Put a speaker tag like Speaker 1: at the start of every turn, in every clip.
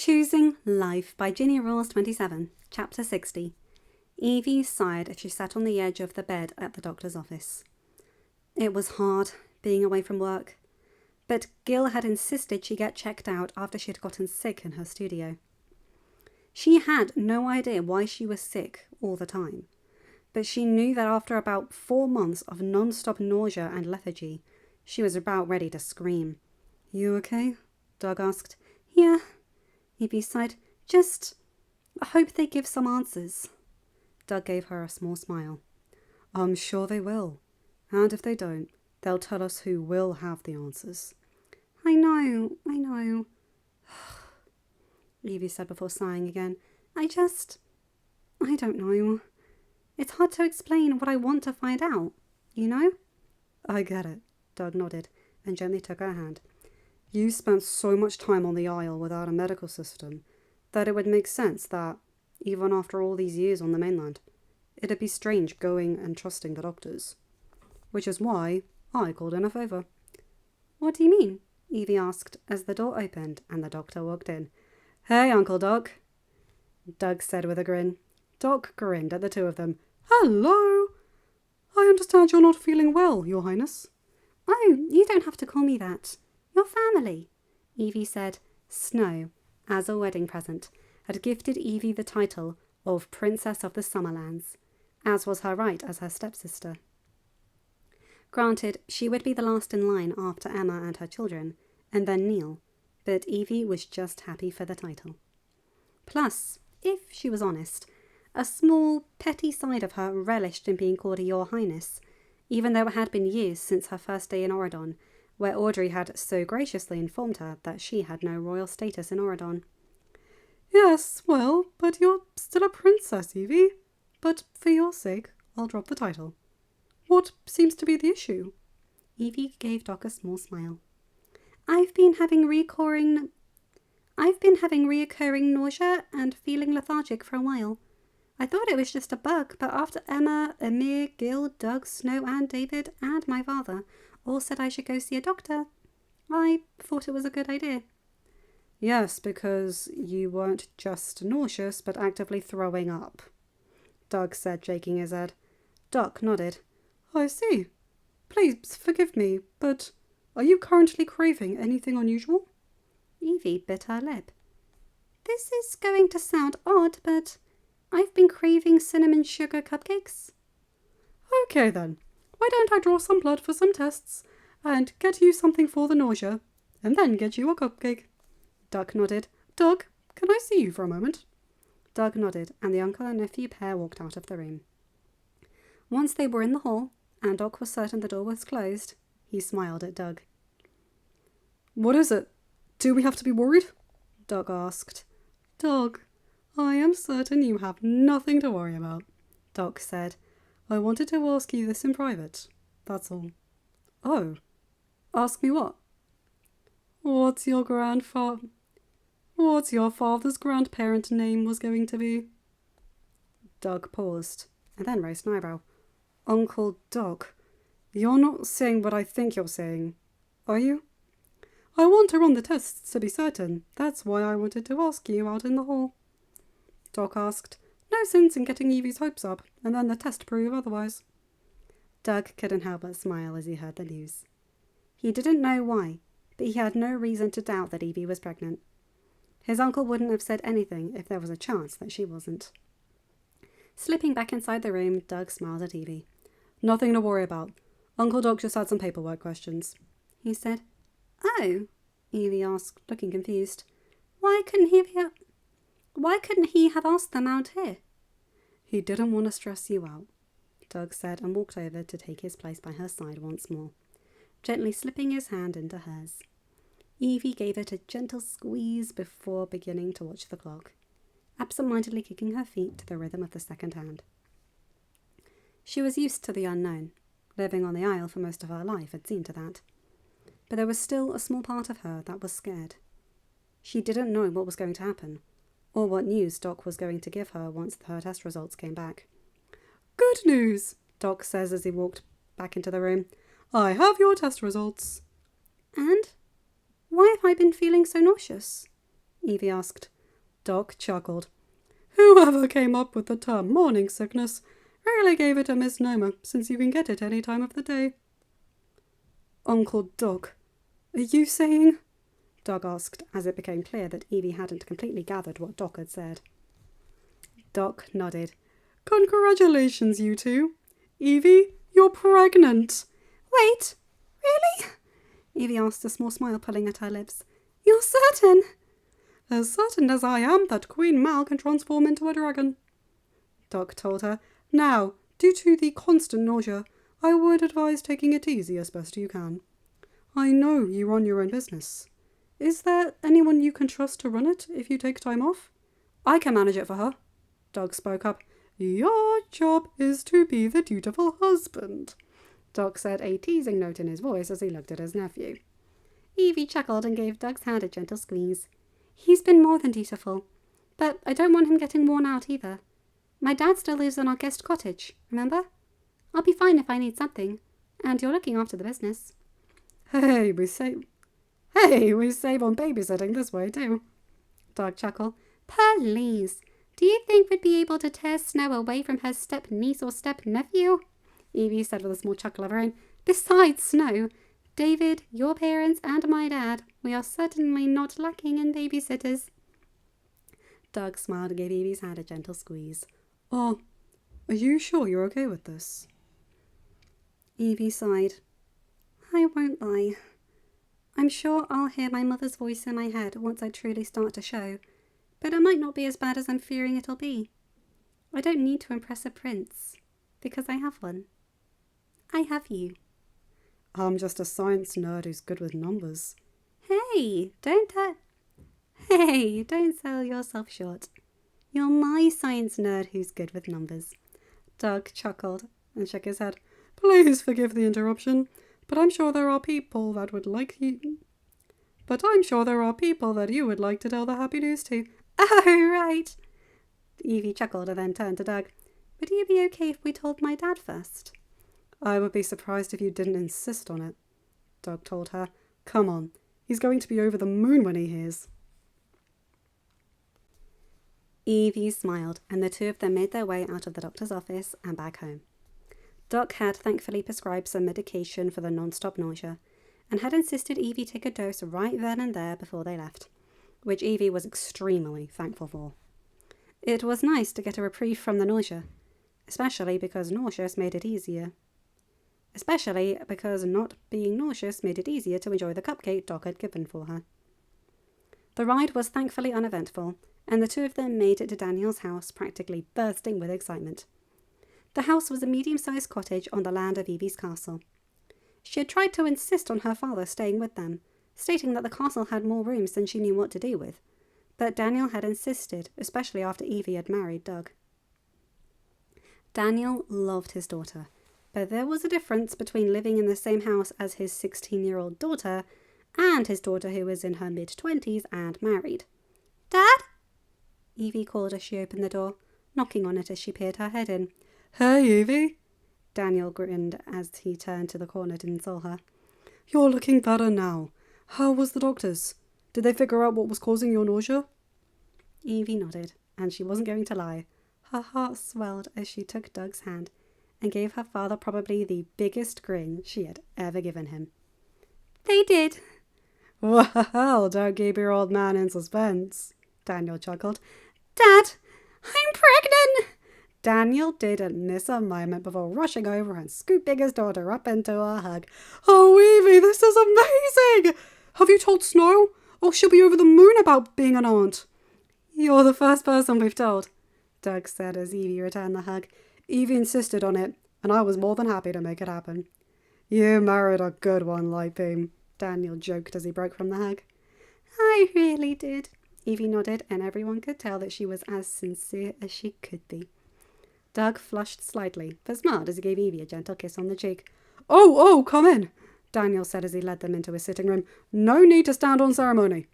Speaker 1: Choosing Life by ginnyrules27, Chapter 60. Evie sighed as she sat on the edge of the bed at the doctor's office. It was hard, being away from work, but Gil had insisted she get checked out after she had gotten sick in her studio. She had no idea why she was sick all the time, but she knew that after about 4 months of non-stop nausea and lethargy, she was about ready to scream. "You okay?" Doug asked. "Yeah," Evie sighed. "Just I hope they give some answers." Doug gave her a small smile. "I'm sure they will. And if they don't, they'll tell us who will have the answers." I know. Evie said before sighing again. I don't know. It's hard to explain what I want to find out, you know? I get it, Doug nodded and gently took her hand. You spent so much time on the Isle without a medical system that it would make sense that, even after all these years on the mainland, it'd be strange going and trusting the doctors. Which is why I called in a favour. What do you mean? Evie asked as the door opened and the doctor walked in. Hey, Uncle Doc, Doug said with a grin. Doc grinned at the two of them. Hello! I understand you're not feeling well, Your Highness. Oh, you don't have to call me that. Your family, Evie said. Snow, as a wedding present, had gifted Evie the title of Princess of the Summerlands, as was her right as her stepsister. Granted, she would be the last in line after Emma and her children, and then Neil, but Evie was just happy for the title. Plus, if she was honest, a small, petty side of her relished in being called a Your Highness, even though it had been years since her first day in Auradon, where Audrey had so graciously informed her that she had no royal status in Auradon. Yes, well, but you're still a princess, Evie. But for your sake, I'll drop the title. What seems to be the issue? Evie gave Doc a small smile. I've been having reoccurring nausea and feeling lethargic for a while. I thought it was just a bug, but after Emma, Amir, Gil, Doug, Snow and David and my father all said I should go see a doctor, I thought it was a good idea. Yes, because you weren't just nauseous, but actively throwing up, Doug said, shaking his head. Doc nodded. I see. Please forgive me, but are you currently craving anything unusual? Evie bit her lip. This is going to sound odd, but I've been craving cinnamon sugar cupcakes. Okay then. Why don't I draw some blood for some tests and get you something for the nausea, and then get you a cupcake? Doug nodded. Doug, can I see you for a moment? Doug nodded, and the uncle and nephew pair walked out of the room. Once they were in the hall, and Doc was certain the door was closed, he smiled at Doug. What is it? Do we have to be worried? Doug asked. Doug, I am certain you have nothing to worry about, Doc said. I wanted to ask you this in private, that's all. Oh, ask me what? What's your father's grandparent name was going to be? Doug paused, and then raised an eyebrow. Uncle Doc, you're not saying what I think you're saying, are you? I want to run the tests to be certain. That's why I wanted to ask you out in the hall. Doc asked. No sense in getting Evie's hopes up, and then the test prove otherwise. Doug couldn't help but smile as he heard the news. He didn't know why, but he had no reason to doubt that Evie was pregnant. His uncle wouldn't have said anything if there was a chance that she wasn't. Slipping back inside the room, Doug smiled at Evie. Nothing to worry about. Uncle Doc just had some paperwork questions, he said. Oh, Evie asked, looking confused. Why couldn't he have asked them out here? He didn't want to stress you out, Doug said, and walked over to take his place by her side once more, gently slipping his hand into hers. Evie gave it a gentle squeeze before beginning to watch the clock, absent-mindedly kicking her feet to the rhythm of the second hand. She was used to the unknown. Living on the Isle for most of her life had seen to that. But there was still a small part of her that was scared. She didn't know what was going to happen, or what news Doc was going to give her once her test results came back. Good news, Doc says as he walked back into the room. I have your test results. And? Why have I been feeling so nauseous? Evie asked. Doc chuckled. Whoever came up with the term morning sickness really gave it a misnomer, since you can get it any time of the day. Uncle Doc, are you saying? Doug asked, as it became clear that Evie hadn't completely gathered what Doc had said. Doc nodded. Congratulations, you two. Evie, you're pregnant. Wait, really? Evie asked, a small smile pulling at her lips. You're certain? As certain as I am that Queen Mal can transform into a dragon. Doc told her. Now, due to the constant nausea, I would advise taking it easy as best you can. I know you run your own business. Is there anyone you can trust to run it if you take time off? I can manage it for her. Doug spoke up. Your job is to be the dutiful husband. Doc said, a teasing note in his voice as he looked at his nephew. Evie chuckled and gave Doug's hand a gentle squeeze. He's been more than dutiful, but I don't want him getting worn out either. My dad still lives in our guest cottage, remember? I'll be fine if I need something, and you're looking after the business. Hey, we save on babysitting this way too. Doug chuckled. Please, do you think we'd be able to tear Snow away from her step-niece or step-nephew? Evie said with a small chuckle of her own. Besides Snow, David, your parents, and my dad, we are certainly not lacking in babysitters. Doug smiled and gave Evie's hand a gentle squeeze. Oh, are you sure you're okay with this? Evie sighed. I won't lie. I'm sure I'll hear my mother's voice in my head once I truly start to show, but it might not be as bad as I'm fearing it'll be. I don't need to impress a prince, because I have one. I have you. I'm just a science nerd who's good with numbers. Hey, don't sell yourself short. You're my science nerd who's good with numbers. Doug chuckled and shook his head. Please forgive the interruption, but I'm sure there are people that you would like to tell the happy news to. Oh, right. Evie chuckled and then turned to Doug. Would you be okay if we told my dad first? I would be surprised if you didn't insist on it, Doug told her. Come on, he's going to be over the moon when he hears. Evie smiled, and the two of them made their way out of the doctor's office and back home. Doc had thankfully prescribed some medication for the non-stop nausea, and had insisted Evie take a dose right then and there before they left, which Evie was extremely thankful for. It was nice to get a reprieve from the nausea, especially because not being nauseous made it easier to enjoy the cupcake Doc had given for her. The ride was thankfully uneventful, and the two of them made it to Daniel's house practically bursting with excitement. The house was a medium-sized cottage on the land of Evie's castle. She had tried to insist on her father staying with them, stating that the castle had more rooms than she knew what to do with, but Daniel had insisted, especially after Evie had married Doug. Daniel loved his daughter, but there was a difference between living in the same house as his 16-year-old daughter and his daughter who was in her mid-20s and married. Dad? Evie called as she opened the door, knocking on it as she peered her head in. Hey, Evie. Daniel grinned as he turned to the corner to insult her. You're looking better now. How was the doctors? Did they figure out what was causing your nausea? Evie nodded, and she wasn't going to lie. Her heart swelled as she took Doug's hand and gave her father probably the biggest grin she had ever given him. They did. Well, don't keep your old man in suspense, Daniel chuckled. Dad, I'm pregnant! Daniel didn't miss a moment before rushing over and scooping his daughter up into a hug. Oh, Evie, this is amazing! Have you told Snow? Or she'll be over the moon about being an aunt. You're the first person we've told, Doug said as Evie returned the hug. Evie insisted on it, and I was more than happy to make it happen. You married a good one, Lightbeam, Daniel joked as he broke from the hug. I really did, Evie nodded, and everyone could tell that she was as sincere as she could be. Doug flushed slightly, but smiled as he gave Evie a gentle kiss on the cheek. Oh, come in, Daniel said as he led them into his sitting room. No need to stand on ceremony.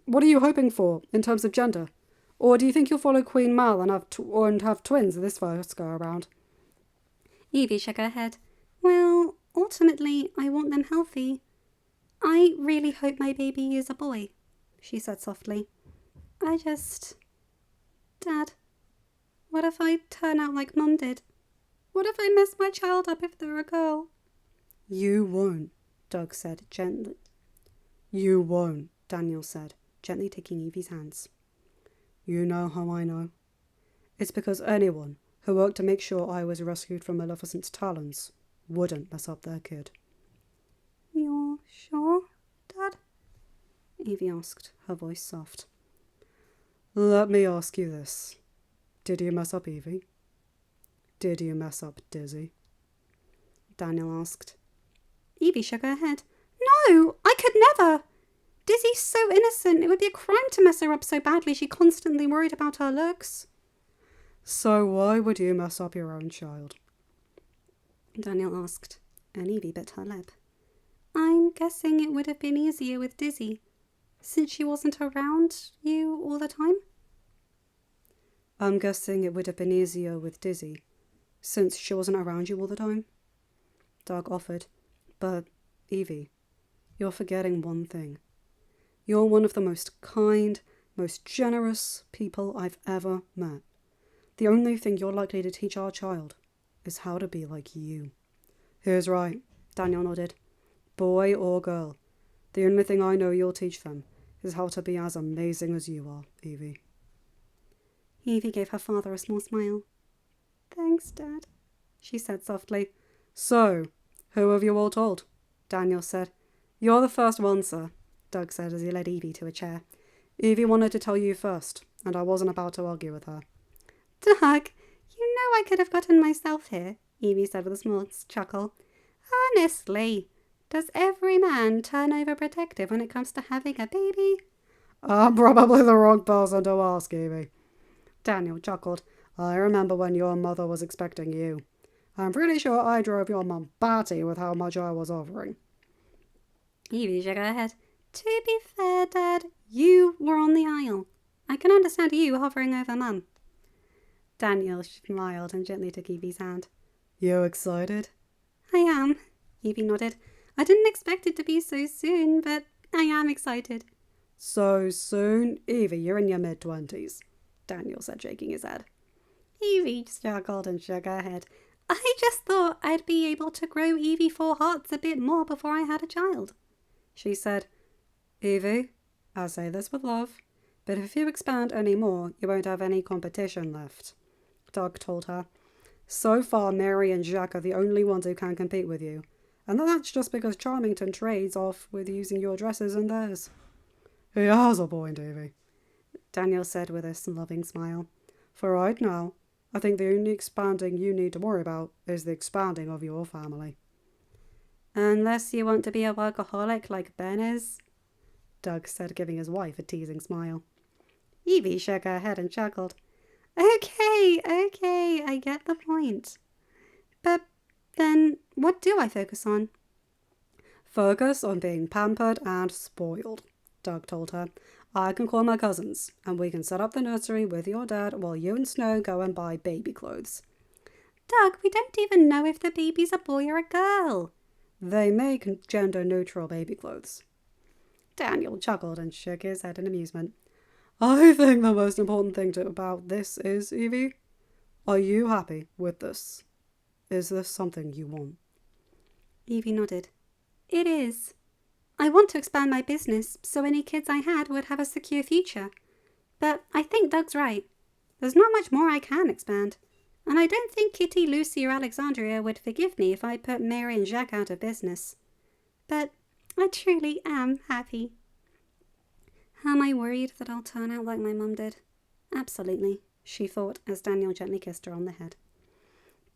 Speaker 1: What are you hoping for, in terms of gender? Or do you think you'll follow Queen Mal and have twins this first go-around? Evie shook her head. Well, ultimately, I want them healthy. I really hope my baby is a boy, she said softly. Dad, what if I turn out like Mum did? What if I mess my child up if they're a girl?
Speaker 2: You won't, Doug said gently. You won't, Daniel said, gently taking Evie's hands. You know how I know? It's because anyone who worked to make sure I was rescued from Maleficent's talons wouldn't mess up their kid.
Speaker 1: You're sure, Dad?
Speaker 2: Evie asked, her voice soft. Let me ask you this. Did you mess up Evie? Did you mess up Dizzy?
Speaker 1: Daniel asked. Evie shook her head. No, I could never. Dizzy's so innocent. It would be a crime to mess her up so badly she constantly worried about her looks.
Speaker 2: So why would you mess up your own child?
Speaker 1: Daniel asked, and Evie bit her lip. I'm guessing it would have been easier with Dizzy, since she wasn't around you all the time?
Speaker 2: I'm guessing it would have been easier with Dizzy, since she wasn't around you all the time? Doug offered. But, Evie, you're forgetting one thing. You're one of the most kind, most generous people I've ever met. The only thing you're likely to teach our child is how to be like you. Here's right, Daniel nodded. Boy or girl, the only thing I know you'll teach them is how to be as amazing as you are, Evie.
Speaker 1: Evie gave her father a small smile. Thanks, Dad, she said softly.
Speaker 2: So, who have you all told? Daniel said. You're the first one, sir, Doug said as he led Evie to a chair. Evie wanted to tell you first, and I wasn't about to argue with her.
Speaker 1: Doug, you know I could have gotten myself here, Evie said with a small chuckle. Honestly, does every man turn overprotective when it comes to having a baby?
Speaker 2: I'm probably the wrong person to ask, Evie. Daniel chuckled. I remember when your mother was expecting you. I'm pretty sure I drove your mum batty with how much I was offering.
Speaker 1: Evie shook her head. To be fair, Dad, you were on the aisle. I can understand you hovering over Mum. Daniel smiled and gently took Evie's hand.
Speaker 2: You excited?
Speaker 1: I am, Evie nodded. I didn't expect it to be so soon, but I am excited.
Speaker 2: So soon? Evie, you're in your mid-20s, Daniel said, shaking his head.
Speaker 1: Evie chuckled and shook her head. I just thought I'd be able to grow Evie 4 hearts a bit more before I had a child.
Speaker 2: She said, Evie, I say this with love, but if you expand any more, you won't have any competition left, Doug told her. So far, Mary and Jacques are the only ones who can compete with you, and that's just because Charmington trades off with using your dresses and theirs. He has a point, Evie, Daniel said with a loving smile. For right now, I think the only expanding you need to worry about is the expanding of your family.
Speaker 1: Unless you want to be a workaholic like Ben is, Doug said, giving his wife a teasing smile. Evie shook her head and chuckled. Okay, I get the point. But then what do I focus on?
Speaker 2: Focus on being pampered and spoiled, Doug told her. I can call my cousins, and we can set up the nursery with your dad while you and Snow go and buy baby clothes.
Speaker 1: Doug, we don't even know if the baby's a boy or a girl.
Speaker 2: They make gender-neutral baby clothes. Daniel chuckled and shook his head in amusement. I think the most important thing about this is, Evie, are you happy with this? Is this something you want?
Speaker 1: Evie nodded. It is. I want to expand my business so any kids I had would have a secure future. But I think Doug's right. There's not much more I can expand. And I don't think Kitty, Lucy or Alexandria would forgive me if I put Mary and Jacques out of business. But I truly am happy. Am I worried that I'll turn out like my mum did? Absolutely, she thought as Daniel gently kissed her on the head.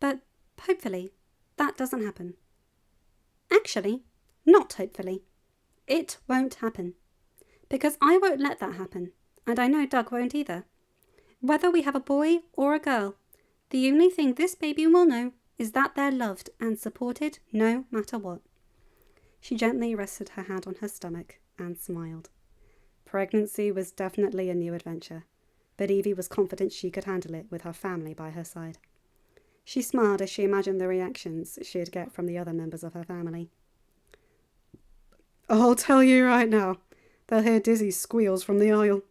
Speaker 1: But hopefully that doesn't happen. Actually, not hopefully. It won't happen. Because I won't let that happen, and I know Doug won't either. Whether we have a boy or a girl, the only thing this baby will know is that they're loved and supported no matter what. She gently rested her hand on her stomach and smiled. Pregnancy was definitely a new adventure, but Evie was confident she could handle it with her family by her side. She smiled as she imagined the reactions she'd get from the other members of her family. I'll tell you right now, they'll hear Dizzy's squeals from the aisle,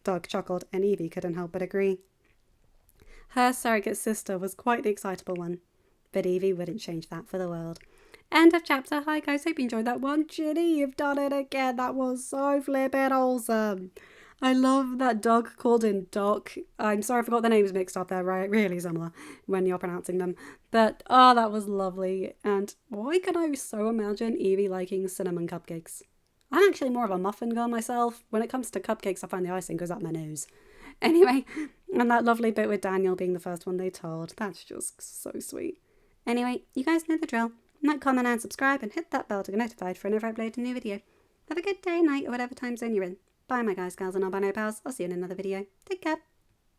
Speaker 2: Doug chuckled, and Evie couldn't help but agree. Her surrogate sister was quite the excitable one, but Evie wouldn't change that for the world. End of chapter. Hi guys, hope you enjoyed that one. Ginny, you've done it again. That was so flippin' awesome. I love that Doug called in Doc. I'm sorry I forgot the names mixed up there, right? Really similar when you're pronouncing them. But, oh, that was lovely. And why could I so imagine Evie liking cinnamon cupcakes? I'm actually more of a muffin girl myself. When it comes to cupcakes, I find the icing goes up my nose. Anyway, and that lovely bit with Daniel being the first one they told. That's just so sweet. Anyway, you guys know the drill. Like, comment, and subscribe, and hit that bell to get notified for whenever I upload a new video. Have a good day, night, or whatever time zone you're in. Bye, my guys, gals, and albino pals. I'll see you in another video. Take care.